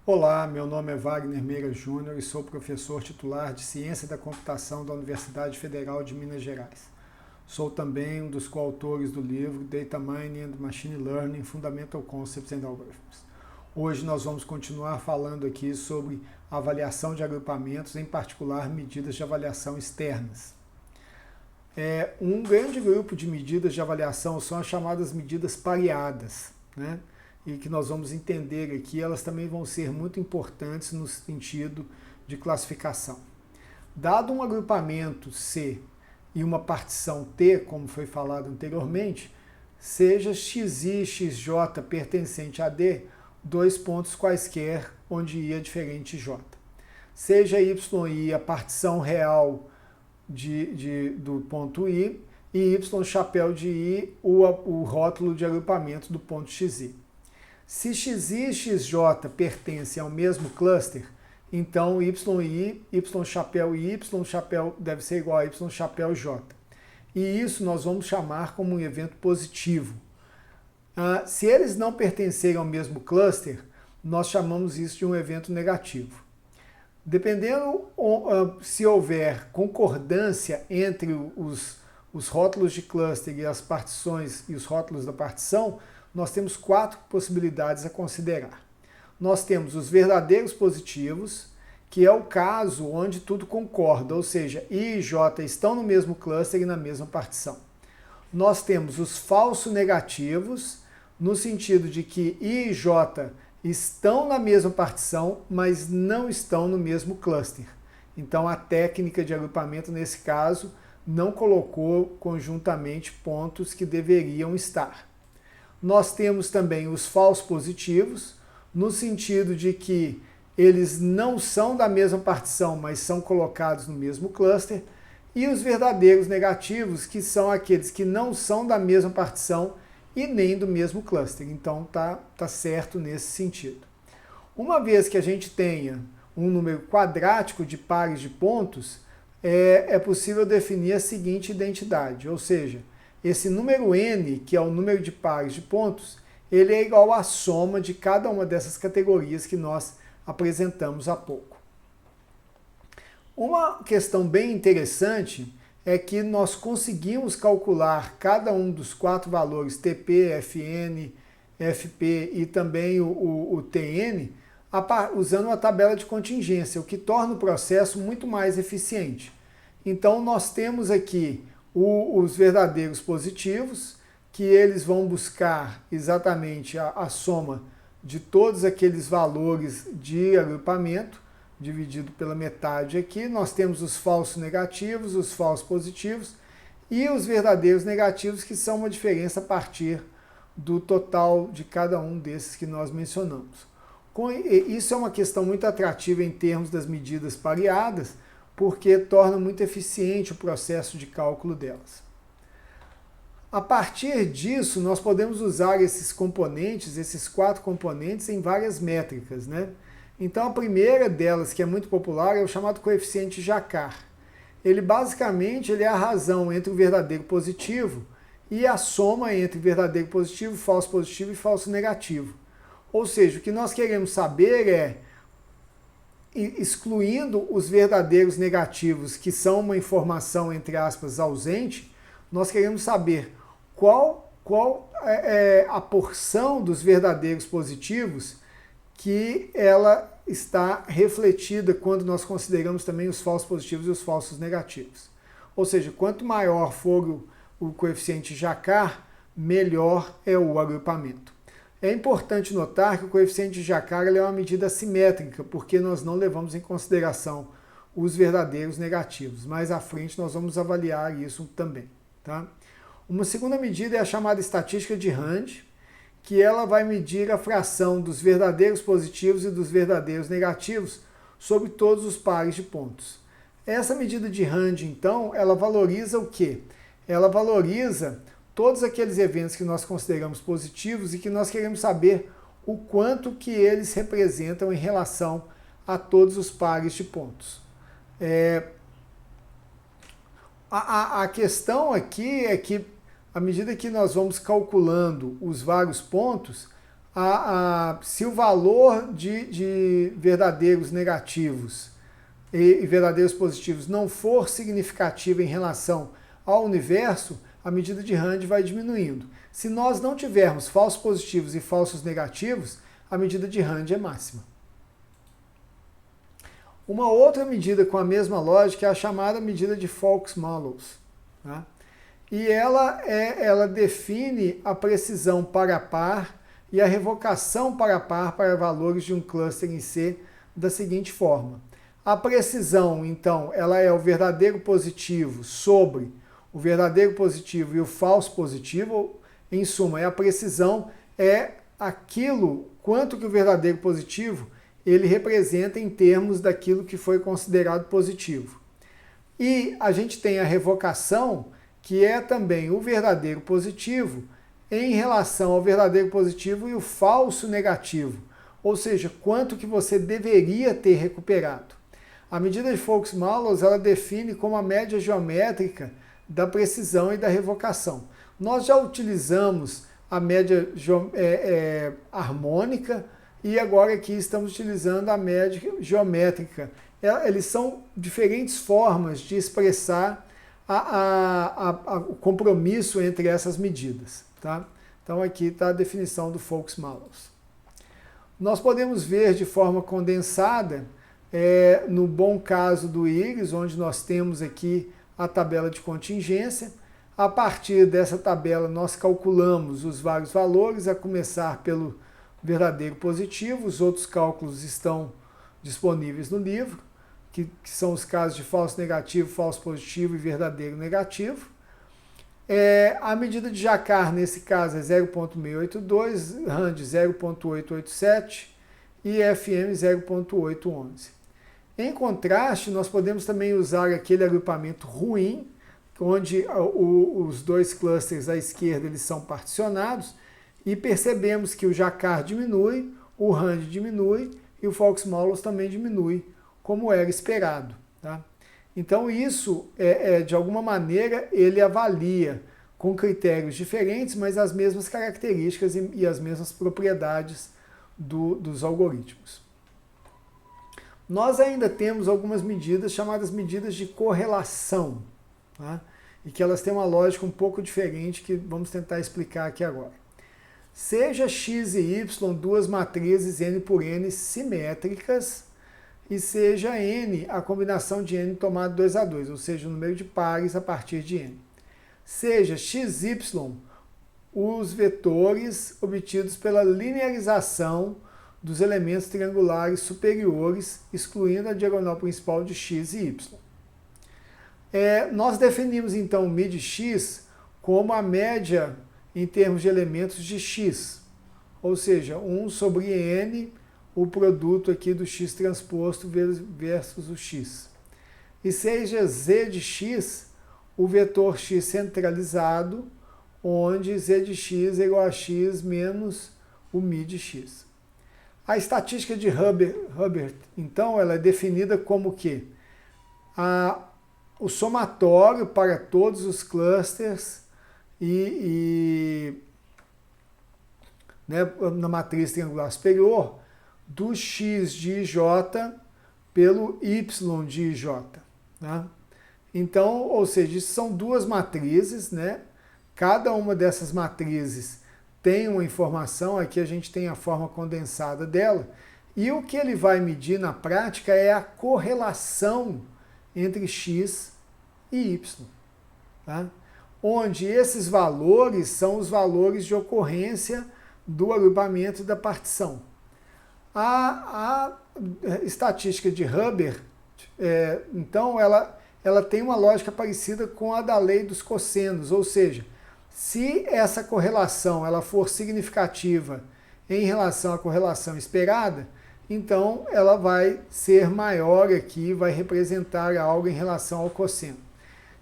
Olá, meu nome é Wagner Meira Júnior e sou professor titular de Ciência da Computação da Universidade Federal de Minas Gerais. Sou também um dos coautores do livro Data Mining and Machine Learning, Fundamental Concepts and Algorithms. Hoje nós vamos continuar falando aqui sobre avaliação de agrupamentos, em particular medidas de avaliação externas. Um grande grupo de medidas de avaliação são as chamadas medidas pareadas, né? E que nós vamos entender aqui, elas também vão ser muito importantes no sentido de classificação. Dado um agrupamento C e uma partição T, como foi falado anteriormente, seja xi e xj pertencente a D, dois pontos quaisquer onde I é diferente de J. Seja yi a partição real do ponto I e y chapéu de I o rótulo de agrupamento do ponto xi. Se xi e xj pertencem ao mesmo cluster, então y chapéu e y chapéu deve ser igual a y chapéu j. E isso nós vamos chamar como um evento positivo. Se eles não pertencerem ao mesmo cluster, nós chamamos isso de um evento negativo. Dependendo se houver concordância entre os rótulos de cluster e as partições e os rótulos da partição, nós temos 4 possibilidades a considerar. Nós temos os verdadeiros positivos, que é o caso onde tudo concorda, ou seja, I e J estão no mesmo cluster e na mesma partição. Nós temos os falsos negativos, no sentido de que I e J estão na mesma partição, mas não estão no mesmo cluster. Então a técnica de agrupamento, nesse caso, não colocou conjuntamente pontos que deveriam estar. Nós temos também os falsos positivos, no sentido de que eles não são da mesma partição, mas são colocados no mesmo cluster, e os verdadeiros negativos, que são aqueles que não são da mesma partição e nem do mesmo cluster. Então tá certo nesse sentido. Uma vez que a gente tenha um número quadrático de pares de pontos, é possível definir a seguinte identidade, ou seja, esse número n, que é o número de pares de pontos, ele é igual à soma de cada uma dessas categorias que nós apresentamos há pouco. Uma questão bem interessante é que nós conseguimos calcular cada um dos 4 valores TP, FN, FP e também o TN usando uma tabela de contingência, o que torna o processo muito mais eficiente. Então nós temos aqui os verdadeiros positivos, que eles vão buscar exatamente a soma de todos aqueles valores de agrupamento, dividido pela metade aqui. Nós temos os falsos negativos, os falsos positivos e os verdadeiros negativos, que são uma diferença a partir do total de cada um desses que nós mencionamos. Isso é uma questão muito atrativa em termos das medidas pareadas, porque torna muito eficiente o processo de cálculo delas. A partir disso, nós podemos usar esses componentes, esses 4 componentes, em várias métricas, né? Então a primeira delas, que é muito popular, é o chamado coeficiente Jacquard. Ele basicamente é a razão entre o verdadeiro positivo e a soma entre verdadeiro positivo, falso positivo e falso negativo. Ou seja, o que nós queremos saber é, excluindo os verdadeiros negativos, que são uma informação, entre aspas, ausente, nós queremos saber qual é a porção dos verdadeiros positivos que ela está refletida quando nós consideramos também os falsos positivos e os falsos negativos. Ou seja, quanto maior for o coeficiente Jacquard, melhor é o agrupamento. É importante notar que o coeficiente Jacquard é uma medida assimétrica, porque nós não levamos em consideração os verdadeiros negativos. Mais à frente nós vamos avaliar isso também. Tá? Uma segunda medida é a chamada estatística de Rand, que ela vai medir a fração dos verdadeiros positivos e dos verdadeiros negativos sobre todos os pares de pontos. Essa medida de Rand, então, ela valoriza o quê? Ela valoriza todos aqueles eventos que nós consideramos positivos e que nós queremos saber o quanto que eles representam em relação a todos os pares de pontos. A questão aqui é que, à medida que nós vamos calculando os vários pontos, se o valor de verdadeiros negativos e verdadeiros positivos não for significativo em relação ao universo, a medida de Rand vai diminuindo. Se nós não tivermos falsos positivos e falsos negativos, a medida de Rand é máxima. Uma outra medida com a mesma lógica é a chamada medida de Fox-Mallows. Tá? E ela define a precisão para par e a revocação para par para valores de um cluster em C da seguinte forma. A precisão, então, ela é o verdadeiro positivo sobre o verdadeiro positivo e o falso positivo. Em suma, a precisão é aquilo, quanto que o verdadeiro positivo ele representa em termos daquilo que foi considerado positivo. E a gente tem a revocação, que é também o verdadeiro positivo em relação ao verdadeiro positivo e o falso negativo, ou seja, quanto que você deveria ter recuperado. A medida de Fox-Mallows ela define como a média geométrica da precisão e da revocação. Nós já utilizamos a média harmônica e agora aqui estamos utilizando a média geométrica. Eles são diferentes formas de expressar o compromisso entre essas medidas. Tá? Então aqui está a definição do Fox-Mallows. Nós podemos ver de forma condensada, no bom caso do Iris, onde nós temos aqui a tabela de contingência. A partir dessa tabela nós calculamos os vários valores, a começar pelo verdadeiro positivo. Os outros cálculos estão disponíveis no livro, que são os casos de falso negativo, falso positivo e verdadeiro negativo. A medida de Jacquard, nesse caso, é 0,682, Rand 0,887 e FM 0,811. Em contraste, nós podemos também usar aquele agrupamento ruim, onde os dois clusters à esquerda eles são particionados, e percebemos que o Jacquard diminui, o Rand diminui e o Fox-Mallows também diminui, como era esperado. Tá? Então isso, de alguma maneira, ele avalia com critérios diferentes, mas as mesmas características e as mesmas propriedades dos algoritmos. Nós ainda temos algumas medidas chamadas medidas de correlação, tá? E que elas têm uma lógica um pouco diferente que vamos tentar explicar aqui agora. Seja x e y duas matrizes n por n simétricas e seja n a combinação de n tomado 2 a 2, ou seja, o número de pares a partir de n. Seja x, y os vetores obtidos pela linearização dos elementos triangulares superiores, excluindo a diagonal principal de x e y. Nós definimos então o mid-x como a média em termos de elementos de x, ou seja, 1 sobre n, o produto aqui do x transposto versus o x. E seja z de x o vetor x centralizado, onde z de x é igual a x menos o mid-x. A estatística de Hubbard, então, ela é definida como que o somatório para todos os clusters na matriz triangular superior do x de j pelo y de j. Né? Então, ou seja, são duas matrizes, né? Cada uma dessas matrizes tem uma informação, aqui a gente tem a forma condensada dela, e o que ele vai medir na prática é a correlação entre x e y, tá? Onde esses valores são os valores de ocorrência do agrupamento e da partição. A estatística de Hubbard, então, ela tem uma lógica parecida com a da lei dos cossenos, ou seja, se essa correlação ela for significativa em relação à correlação esperada, então ela vai ser maior aqui, vai representar algo em relação ao cosseno.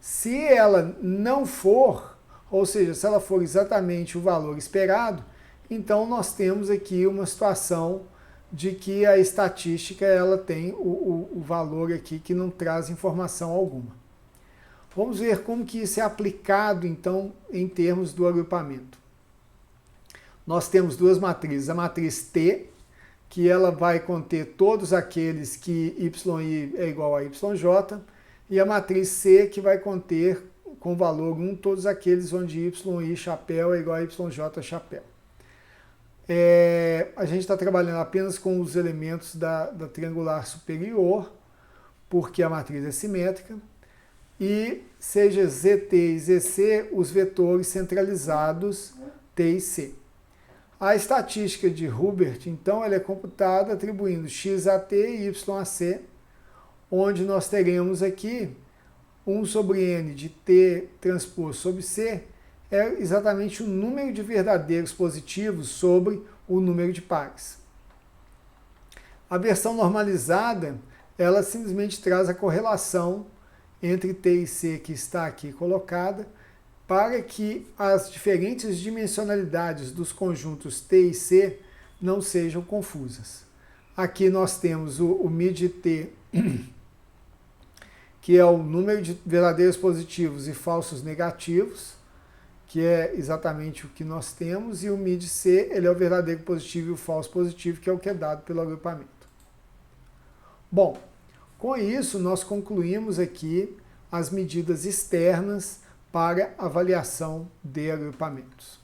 Se ela não for, ou seja, se ela for exatamente o valor esperado, então nós temos aqui uma situação de que a estatística ela tem o valor aqui que não traz informação alguma. Vamos ver como que isso é aplicado, então, em termos do agrupamento. nós temos duas matrizes. A matriz T, que ela vai conter todos aqueles que YI é igual a YJ, e a matriz C, que vai conter com valor 1 todos aqueles onde YI chapéu é igual a YJ chapéu. A gente está trabalhando apenas com os elementos da triangular superior, porque a matriz é simétrica, e seja ZT e ZC os vetores centralizados T e C. A estatística de Hubert, então, ela é computada atribuindo x a t e y a c, onde nós teremos aqui 1 sobre n de t transposto sobre c, é exatamente o número de verdadeiros positivos sobre o número de pares. A versão normalizada, ela simplesmente traz a correlação entre t e c que está aqui colocada, para que as diferentes dimensionalidades dos conjuntos T e C não sejam confusas. Aqui nós temos o mid-T, que é o número de verdadeiros positivos e falsos negativos, que é exatamente o que nós temos, e o mid-C, ele é o verdadeiro positivo e o falso positivo, que é o que é dado pelo agrupamento. Bom, com isso nós concluímos aqui as medidas externas para avaliação de agrupamentos.